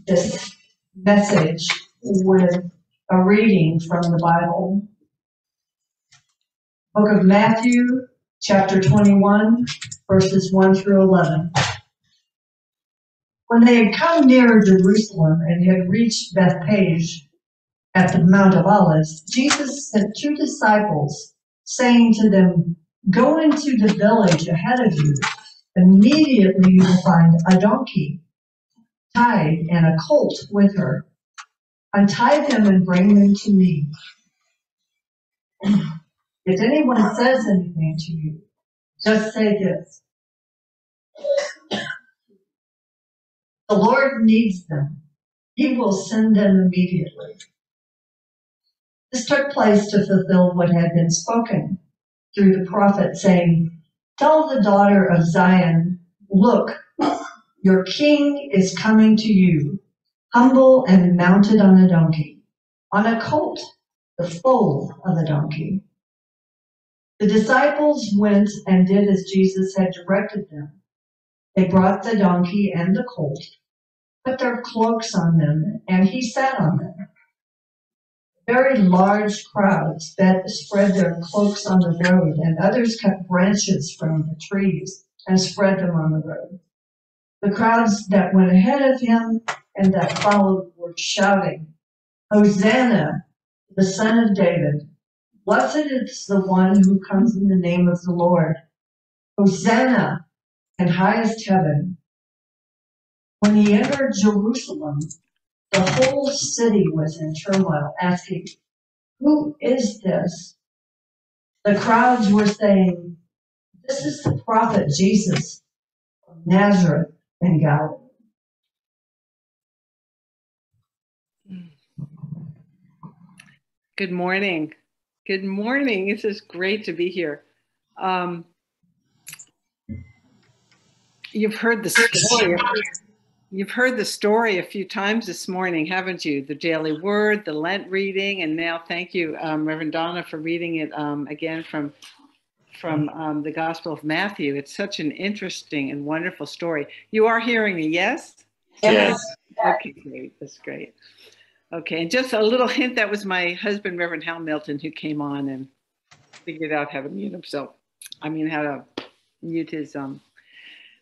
this message with a reading from the Bible. Book of Matthew, chapter 21, verses 1 through 11. When they had come near Jerusalem and had reached Bethphage at the Mount of Olives, Jesus sent 2 disciples, saying to them, "Go into the village ahead of you. Immediately you will find a donkey tied and a colt with her. Untie them and bring them to me. If anyone says anything to you, just say this: the Lord needs them. He will send them immediately." This took place to fulfill what had been spoken through the prophet, saying, "Tell the daughter of Zion, look, your king is coming to you, humble and mounted on a donkey, on a colt, the foal of a donkey." The disciples went and did as Jesus had directed them. They brought the donkey and the colt, put their cloaks on them, and he sat on them. Very large crowds spread their cloaks on the road, and others cut branches from the trees and spread them on the road. The crowds that went ahead of him and that followed were shouting, "Hosanna, the Son of David. Blessed is the one who comes in the name of the Lord. Hosanna in highest heaven." When he entered Jerusalem, the whole city was in turmoil, asking, "Who is this?" The crowds were saying, "This is the prophet Jesus of Nazareth in Galilee." Good morning. Good morning. This is great to be here. You've heard the story. You've heard the story a few times this morning, haven't you? The daily word, the Lent reading, and now thank you, Reverend Donna, for reading it again from the Gospel of Matthew. It's such an interesting and wonderful story. You are hearing me, yes? Yes. Okay, great. That's great. Okay, and just a little hint, that was my husband, Reverend Hal Milton, who came on and figured out how to mute himself. How to mute his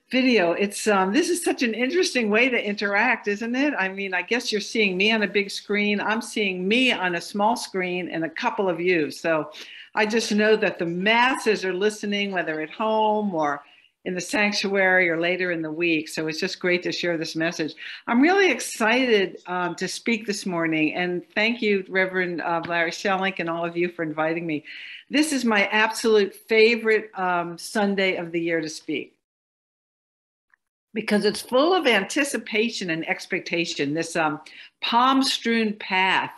video. It's this is such an interesting way to interact, isn't it? I mean, I guess you're seeing me on a big screen. I'm seeing me on a small screen and a couple of you. So I just know that the masses are listening, whether at home or in the sanctuary or later in the week. So it's just great to share this message. I'm really excited to speak this morning. And thank you, Reverend Larry Schelling, and all of you for inviting me. This is my absolute favorite Sunday of the year to speak, because it's full of anticipation and expectation. This palm-strewn path,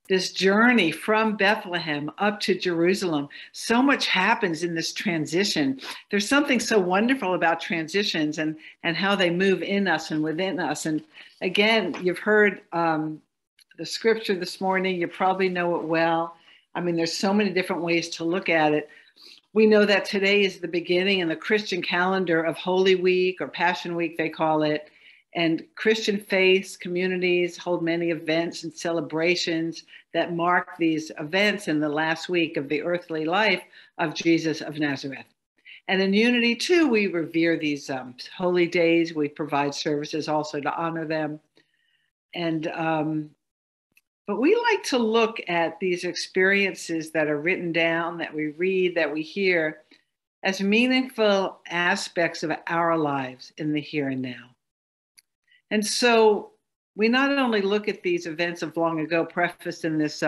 this journey from Bethlehem up to Jerusalem. So much happens in this transition. There's something so wonderful about transitions and how they move in us and within us. And again, you've heard the scripture this morning. You probably know it well. I mean, there's so many different ways to look at it. We know that today is the beginning in the Christian calendar of Holy Week, or Passion Week, they call it. And Christian faiths, communities hold many events and celebrations that mark these events in the last week of the earthly life of Jesus of Nazareth. And in Unity, too, we revere these holy days. We provide services also to honor them. And but we like to look at these experiences that are written down, that we read, that we hear, as meaningful aspects of our lives in the here and now. And so we not only look at these events of long ago prefaced in this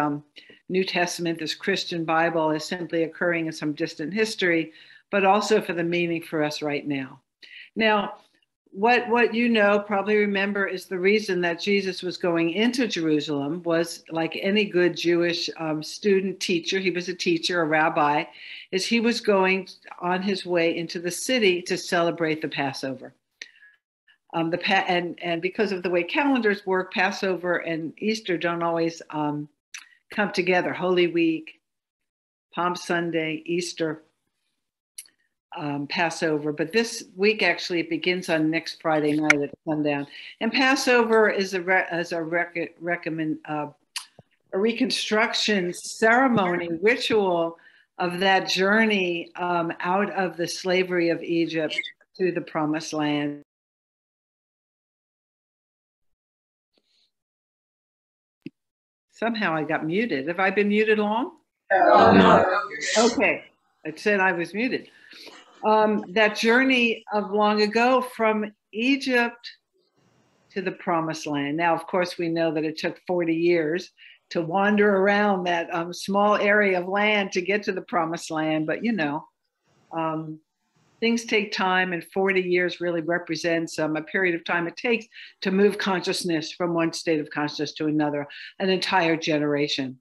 New Testament, this Christian Bible, as simply occurring in some distant history, but also for the meaning for us right now. Now, what you know, probably remember, is the reason that Jesus was going into Jerusalem was, like any good Jewish student teacher, he was a teacher, a rabbi, is he was going on his way into the city to celebrate the Passover. And because of the way calendars work, Passover and Easter don't always come together. Holy Week, Palm Sunday, Easter. Passover, but this week actually it begins on next Friday night at sundown. And Passover is a reconstruction ceremony, ritual of that journey out of the slavery of Egypt to the promised land. Somehow I got muted. Have I been muted long? No. Okay, it said I was muted. That journey of long ago from Egypt to the promised land. Now, of course, we know that it took 40 years to wander around that small area of land to get to the promised land. But, you know, things take time, and 40 years really represents a period of time it takes to move consciousness from one state of consciousness to another, an entire generation.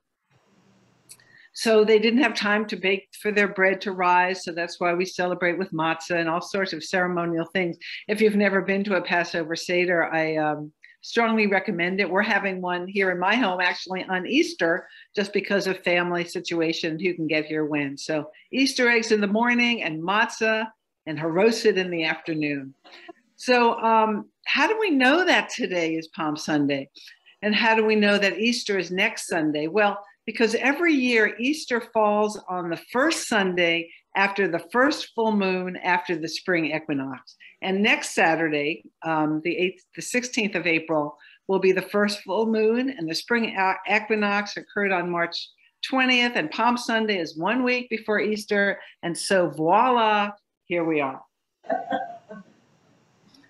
So they didn't have time to bake for their bread to rise. So that's why we celebrate with matzah and all sorts of ceremonial things. If you've never been to a Passover Seder, I strongly recommend it. We're having one here in my home actually on Easter, just because of family situation, who can get here when. So Easter eggs in the morning and matzah and haroset in the afternoon. So how do we know that today is Palm Sunday? And how do we know that Easter is next Sunday? Well, because every year Easter falls on the first Sunday after the first full moon after the spring equinox. And next Saturday, the 16th of April, will be the first full moon, and the spring equinox occurred on March 20th, and Palm Sunday is 1 week before Easter. And so voila, here we are.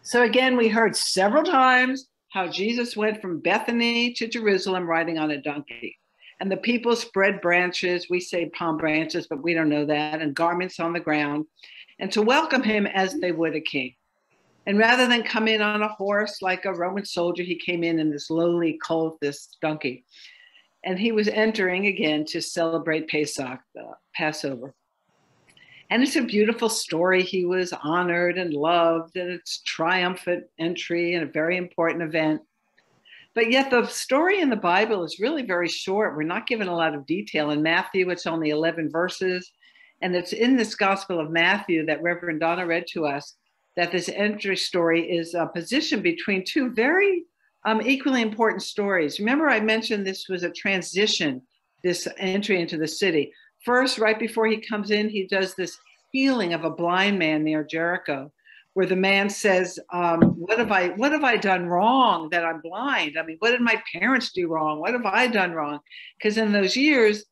So again, we heard several times how Jesus went from Bethany to Jerusalem riding on a donkey. And the people spread branches, we say palm branches, but we don't know that, and garments on the ground, and to welcome him as they would a king. And rather than come in on a horse like a Roman soldier, he came in this lowly colt, this donkey. And he was entering again to celebrate Pesach, Passover. And it's a beautiful story. He was honored and loved, and it's triumphant entry and a very important event. But yet the story in the Bible is really very short. We're not given a lot of detail. In Matthew, it's only 11 verses. And it's in this Gospel of Matthew that Reverend Donna read to us that this entry story is a position between two very equally important stories. Remember, I mentioned this was a transition, this entry into the city. First, right before he comes in, he does this healing of a blind man near Jericho, where the man says, what have I done wrong that I'm blind? I mean, what did my parents do wrong? What have I done wrong? Because in those years,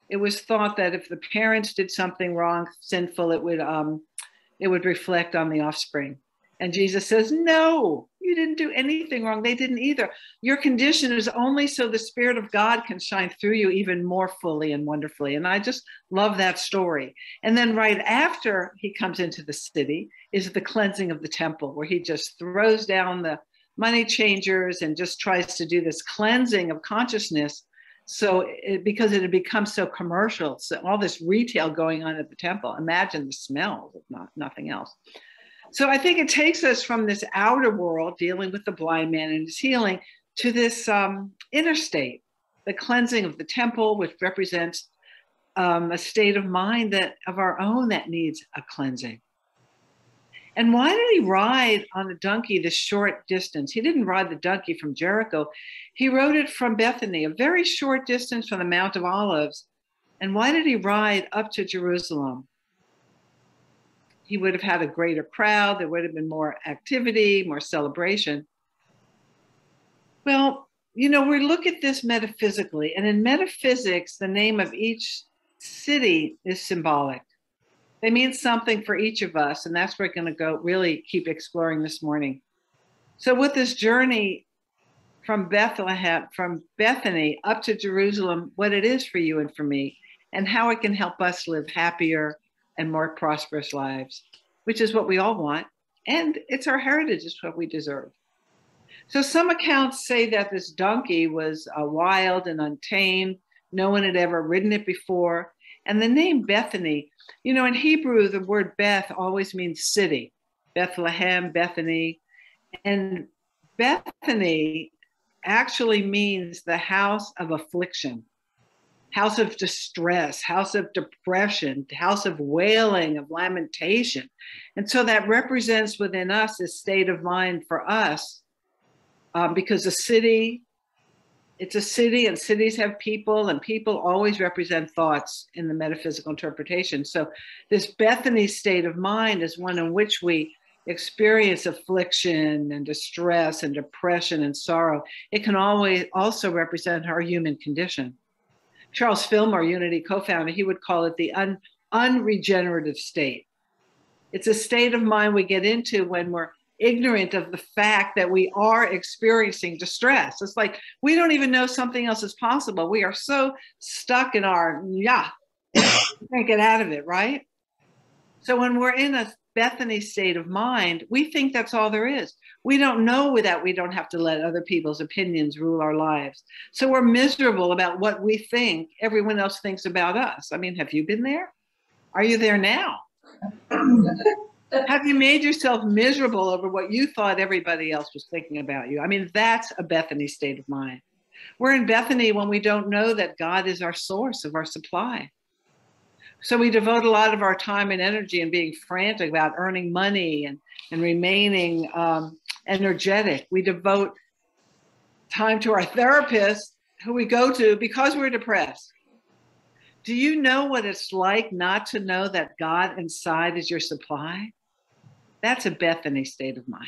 it was thought that if the parents did something wrong, sinful, it would reflect on the offspring. And Jesus says, no, you didn't do anything wrong. They didn't either. Your condition is only so the Spirit of God can shine through you even more fully and wonderfully. And I just love that story. And then right after he comes into the city is the cleansing of the temple, where he just throws down the money changers and just tries to do this cleansing of consciousness. So because it had become so commercial, so all this retail going on at the temple, imagine the smells, if nothing else. So I think it takes us from this outer world dealing with the blind man and his healing to this inner state, the cleansing of the temple, which represents a state of mind of our own that needs a cleansing. And why did he ride on a donkey this short distance? He didn't ride the donkey from Jericho. He rode it from Bethany, a very short distance from the Mount of Olives. And why did he ride up to Jerusalem? He would have had a greater crowd. There would have been more activity, more celebration. Well, you know, we look at this metaphysically, and in metaphysics, the name of each city is symbolic. They mean something for each of us, and that's where we're going to go really keep exploring this morning. So with this journey from Bethany up to Jerusalem, what it is for you and for me, and how it can help us live happier and more prosperous lives, which is what we all want. And it's our heritage, it's what we deserve. So some accounts say that this donkey was wild and untamed. No one had ever ridden it before. And the name Bethany, you know, in Hebrew, the word Beth always means city. Bethlehem, Bethany. And Bethany actually means the house of affliction. house of distress, house of depression, house of wailing, of lamentation. And so that represents within us this state of mind for us, because a city, it's a city, and cities have people, and people always represent thoughts in the metaphysical interpretation. So this Bethany state of mind is one in which we experience affliction and distress and depression and sorrow. It can always also represent our human condition. Charles Fillmore, Unity co-founder, he would call it the unregenerative state. It's a state of mind we get into when we're ignorant of the fact that we are experiencing distress. It's like we don't even know something else is possible. We are so stuck in our, we can't get out of it, right? So when we're in a Bethany state of mind, we think that's all there is. We don't know that we don't have to let other people's opinions rule our lives. So we're miserable about what we think everyone else thinks about us. I mean, have you been there? Are you there now? Have you made yourself miserable over what you thought everybody else was thinking about you? I mean, that's a Bethany state of mind. We're in Bethany when we don't know that God is our source of our supply. So we devote a lot of our time and energy in being frantic about earning money and remaining energetic. We devote time to our therapist who we go to because we're depressed. Do you know what it's like not to know that God inside is your supply? That's a Bethany state of mind.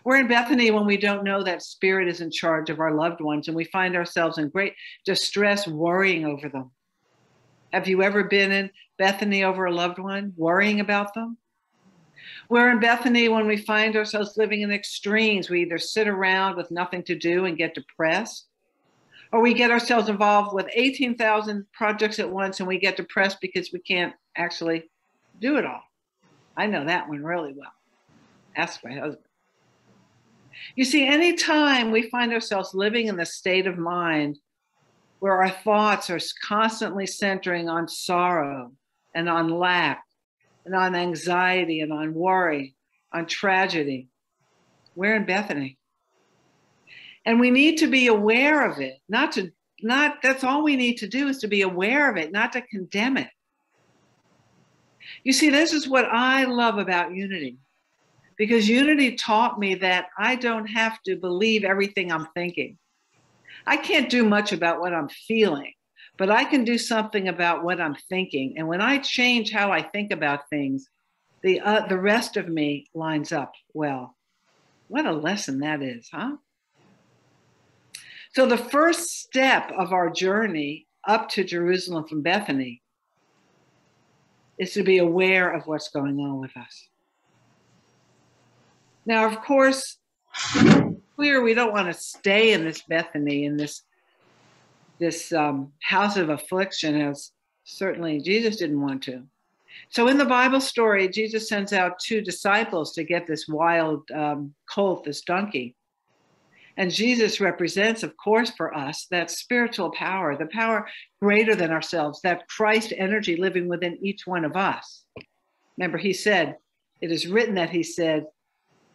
We're in Bethany when we don't know that Spirit is in charge of our loved ones, and we find ourselves in great distress worrying over them. Have you ever been in Bethany over a loved one, worrying about them? We're in Bethany when we find ourselves living in extremes. We either sit around with nothing to do and get depressed, or we get ourselves involved with 18,000 projects at once and we get depressed because we can't actually do it all. I know that one really well. Ask my husband. You see, anytime we find ourselves living in the state of mind where our thoughts are constantly centering on sorrow and on lack and on anxiety and on worry, on tragedy, we're in Bethany. And we need to be aware of it, that's all we need to do is to be aware of it, not to condemn it. You see, this is what I love about Unity, because Unity taught me that I don't have to believe everything I'm thinking. I can't do much about what I'm feeling, but I can do something about what I'm thinking. And when I change how I think about things, the rest of me lines up well. What a lesson that is, huh? So the first step of our journey up to Jerusalem from Bethany is to be aware of what's going on with us. Now, of course, clear we don't want to stay in this Bethany, in this house of affliction, as certainly Jesus didn't want to. So in the Bible story, Jesus sends out 2 disciples to get this wild colt, this donkey. And Jesus represents, of course, for us, that spiritual power, the power greater than ourselves, that Christ energy living within each one of us. Remember, he said, it is written that he said,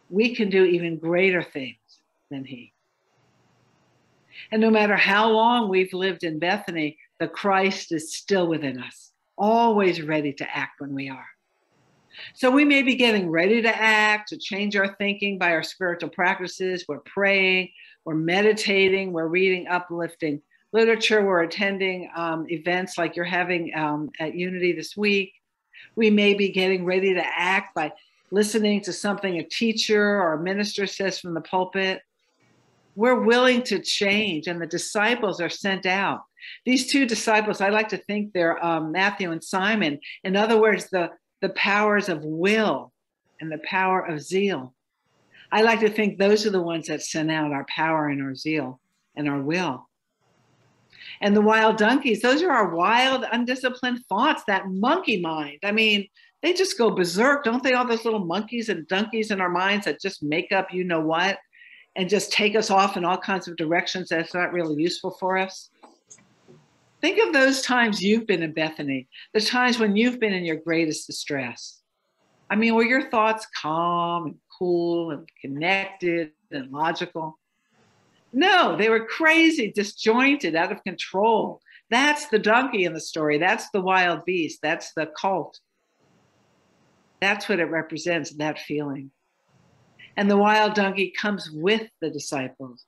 we can do even greater things than he. And no matter how long we've lived in Bethany, the Christ is still within us, always ready to act when we are. So we may be getting ready to act, to change our thinking by our spiritual practices. We're praying, we're meditating, we're reading uplifting literature, we're attending events like you're having at Unity this week. We may be getting ready to act by listening to something a teacher or a minister says from the pulpit. We're willing to change, and the disciples are sent out. These 2 disciples, I like to think they're Matthew and Simon. In other words, the powers of will and the power of zeal. I like to think those are the ones that send out our power and our zeal and our will. And the wild donkeys, those are our wild, undisciplined thoughts, that monkey mind. I mean, they just go berserk, don't they? All those little monkeys and donkeys in our minds that just make up you know what and just take us off in all kinds of directions that's not really useful for us. Think of those times you've been in Bethany, the times when you've been in your greatest distress. I mean, were your thoughts calm and cool and connected and logical? No, they were crazy, disjointed, out of control. That's the donkey in the story. That's the wild beast. That's the cult. That's what it represents, that feeling. And the wild donkey comes with the disciples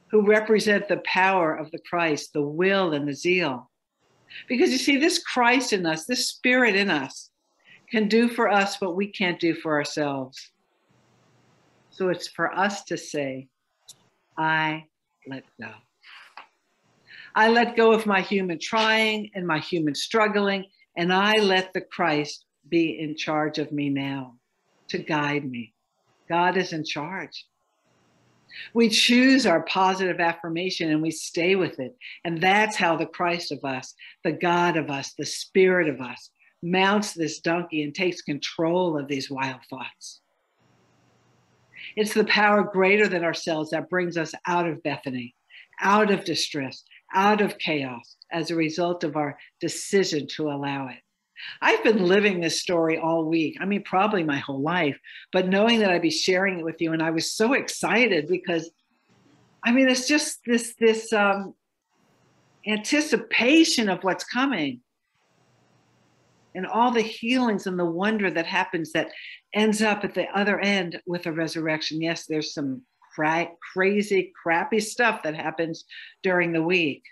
who represent the power of the Christ, the will and the zeal. Because you see, this Christ in us, this spirit in us, can do for us what we can't do for ourselves. So it's for us to say, I let go. I let go of my human trying and my human struggling, and I let the Christ be in charge of me now to guide me. God is in charge. We choose our positive affirmation and we stay with it. And that's how the Christ of us, the God of us, the Spirit of us, mounts this donkey and takes control of these wild thoughts. It's the power greater than ourselves that brings us out of Bethany, out of distress, out of chaos as a result of our decision to allow it. I've been living this story all week. I mean, probably my whole life, but knowing that I'd be sharing it with you. And I was so excited because, I mean, it's just this anticipation of what's coming and all the healings and the wonder that happens that ends up at the other end with a resurrection. Yes, there's some crazy, crappy stuff that happens during the week,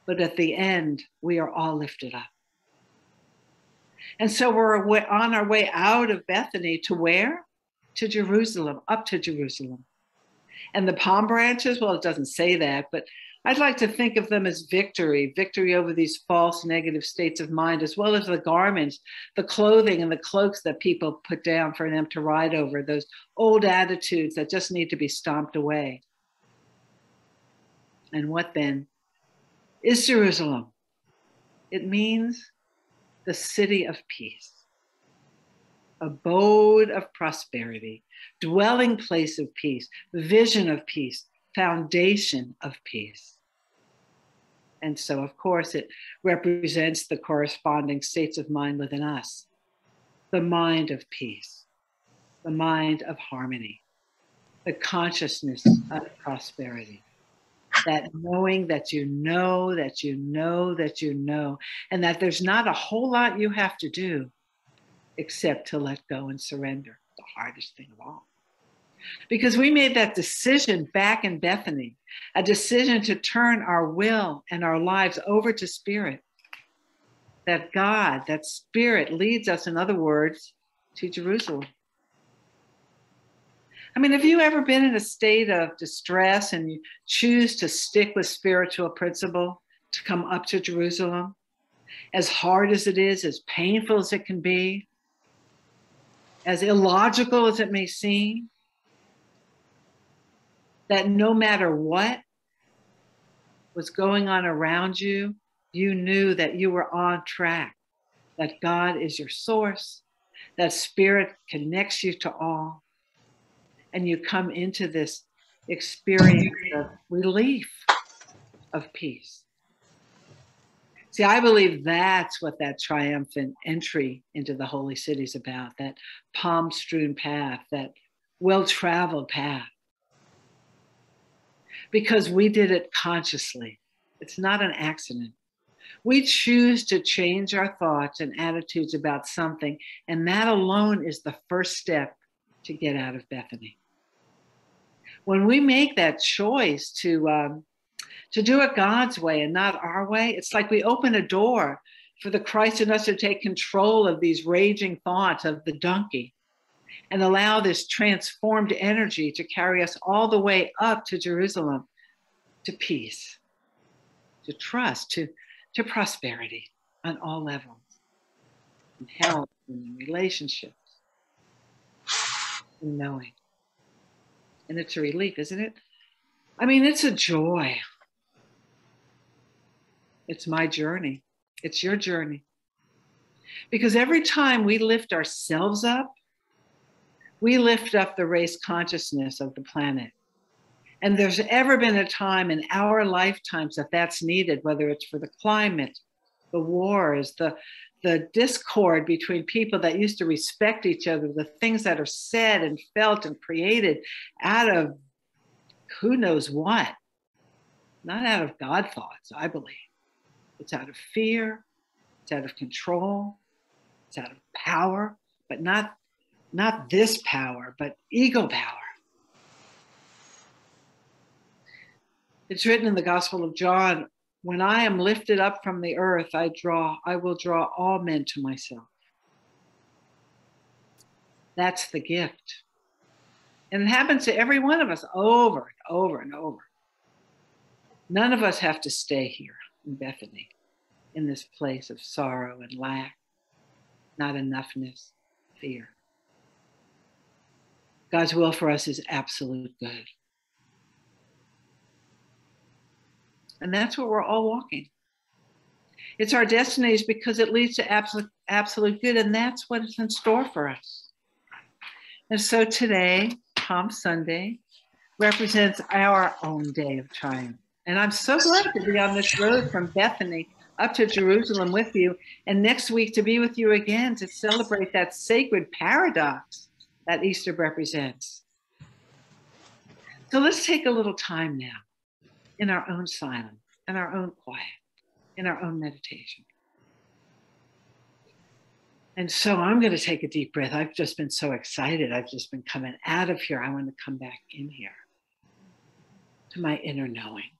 but at the end, we are all lifted up. And so we're on our way out of Bethany to where? To Jerusalem, up to Jerusalem. And the palm branches, well, it doesn't say that, but I'd like to think of them as victory over these false negative states of mind, as well as the garments, the clothing and the cloaks that people put down for them to ride over, those old attitudes that just need to be stomped away. And what then is Jerusalem? It means the city of peace, abode of prosperity, dwelling place of peace, vision of peace, foundation of peace. And so, of course, it represents the corresponding states of mind within us, the mind of peace, the mind of harmony, the consciousness of prosperity. That knowing that you know, that you know, that you know, and that there's not a whole lot you have to do except to let go and surrender, the hardest thing of all. Because we made that decision back in Bethany, a decision to turn our will and our lives over to Spirit. That God, that Spirit leads us, in other words, to Jerusalem. I mean, have you ever been in a state of distress and you choose to stick with spiritual principle to come up to Jerusalem? As hard as it is, as painful as it can be, as illogical as it may seem, that no matter what was going on around you, you knew that you were on track, that God is your source, that Spirit connects you to all. And you come into this experience of relief, of peace. See, I believe that's what that triumphant entry into the holy city is about, that palm-strewn path, that well-traveled path. Because we did it consciously. It's not an accident. We choose to change our thoughts and attitudes about something, and that alone is the first step to get out of Bethany. When we make that choice to do it God's way and not our way, it's like we open a door for the Christ in us to take control of these raging thoughts of the donkey and allow this transformed energy to carry us all the way up to Jerusalem, to peace, to trust, to prosperity on all levels, in health, in relationships, in knowing. And it's a relief, isn't it? I mean, it's a joy. It's my journey. It's your journey. Because every time we lift ourselves up, we lift up the race consciousness of the planet. And there's ever been a time in our lifetimes that that's needed, whether it's for the climate, the wars, the discord between people that used to respect each other, the things that are said and felt and created out of who knows what, not out of God thoughts, I believe. It's out of fear. It's out of control. It's out of power, but not this power, but ego power. It's written in the Gospel of John, when I am lifted up from the earth, I will draw all men to myself. That's the gift. And it happens to every one of us over and over and over. None of us have to stay here in Bethany, in this place of sorrow and lack, not enoughness, fear. God's will for us is absolute good. And that's where we're all walking. It's our destinies because it leads to absolute good, and that's what is in store for us. And so today, Palm Sunday, represents our own day of triumph. And I'm so glad to be on this road from Bethany up to Jerusalem with you, and next week to be with you again to celebrate that sacred paradox that Easter represents. So let's take a little time now in our own silence, in our own quiet, in our own meditation. And so I'm going to take a deep breath. I've just been so excited. I've just been coming out of here. I want to come back in here to my inner knowing,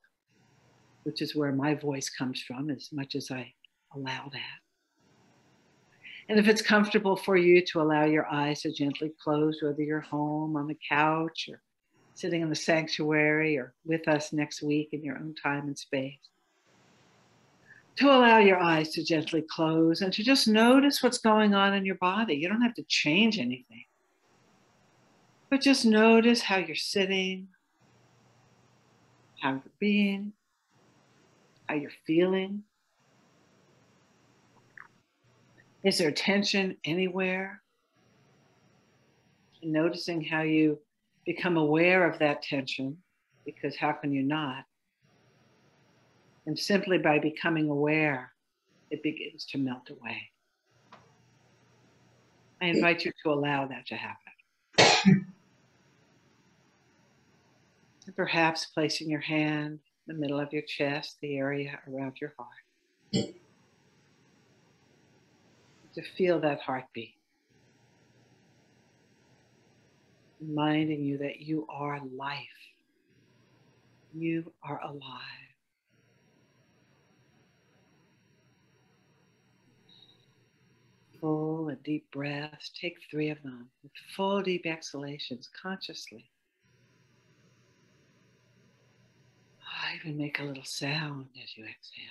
which is where my voice comes from as much as I allow that. And if it's comfortable for you to allow your eyes to gently close, whether you're home on the couch or sitting in the sanctuary or with us next week in your own time and space, to allow your eyes to gently close and to just notice what's going on in your body. You don't have to change anything, but just notice how you're sitting, how you're being, how you're feeling. Is there tension anywhere? And noticing how you become aware of that tension, because how can you not? And simply by becoming aware, it begins to melt away. I invite you to allow that to happen. And perhaps placing your hand in the middle of your chest, the area around your heart. To feel that heartbeat. Reminding you that you are life. You are alive. Full and deep breaths. Take 3 of them with full deep exhalations consciously. Even make a little sound as you exhale.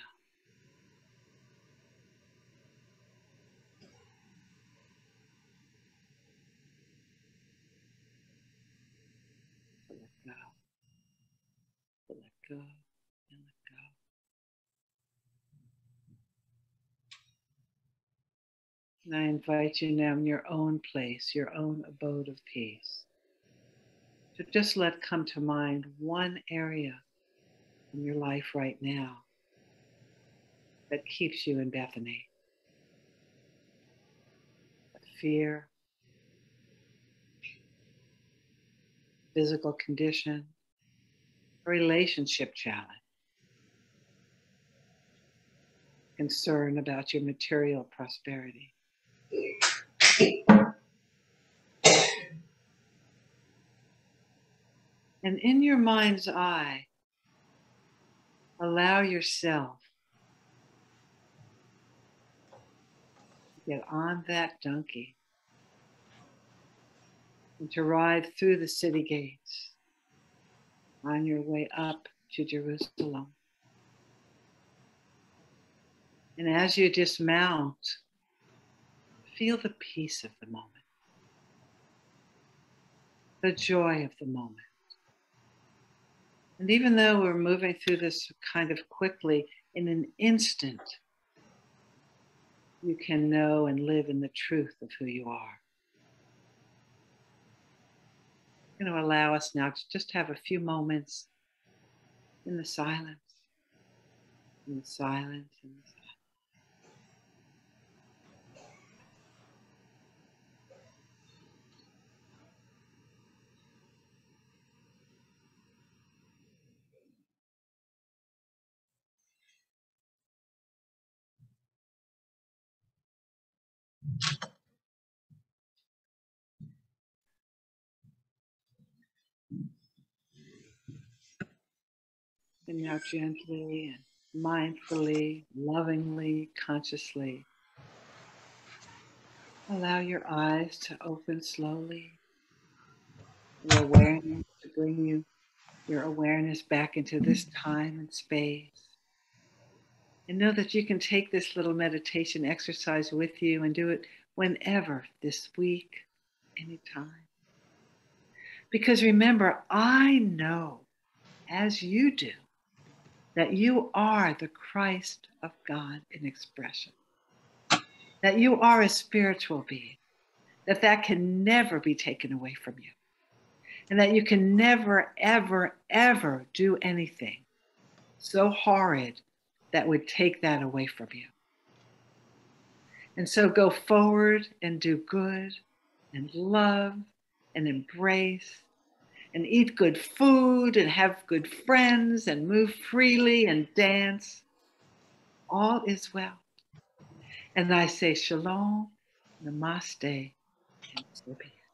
To let go. To let go and let go. And I invite you now in your own place, your own abode of peace, to just let come to mind one area in your life right now that keeps you in Bethany. A fear, physical condition, a relationship challenge, concern about your material prosperity. And in your mind's eye, allow yourself to get on that donkey and to ride through the city gates on your way up to Jerusalem. And as you dismount, feel the peace of the moment, the joy of the moment. And even though we're moving through this kind of quickly, in an instant, you can know and live in the truth of who you are. I'm going to allow us now to just have a few moments in the silence, in the silence, in the silence. And now gently and mindfully, lovingly, consciously, allow your eyes to open slowly. Your awareness to bring your awareness back into this time and space. And know that you can take this little meditation exercise with you and do it whenever this week, anytime. Because remember, I know, as you do, that you are the Christ of God in expression, that you are a spiritual being, that can never be taken away from you, and that you can never, ever, ever do anything so horrid that would take that away from you. And so go forward and do good and love and embrace and eat good food and have good friends and move freely and dance. All is well. And I say shalom, namaste, and so be it.